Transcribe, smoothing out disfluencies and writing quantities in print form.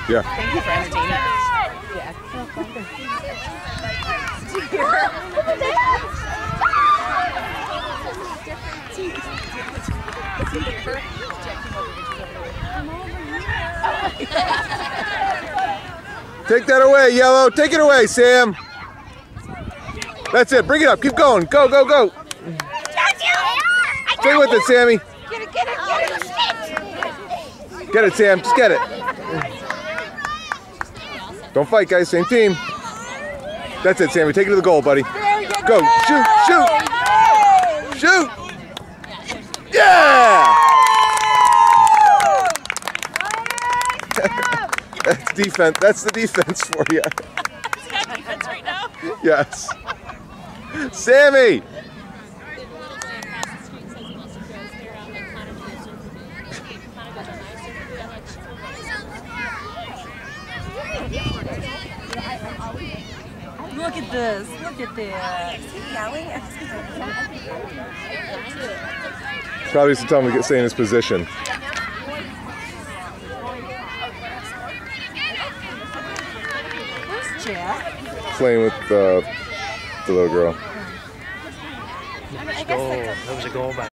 Yeah. Thank you for entertaining us. Yeah. Take that away, Yellow. Take it away, Sam. That's it. Bring it up. Keep going. Go, go, go. Stay with it, Sammy. Get it, get it, get it. Get it, Sam. Just get it. Don't fight, guys. Same team. That's it, Sammy. Take it to the goal, buddy. Go. Shoot. Shoot. Shoot. Yeah. That's defense. That's the defense for you. Is that defense right now? Yes. Sammy. Look at this. Look at this. Probably some time to stay in his position. Where's Jack? Playing with the little girl. That was a goal by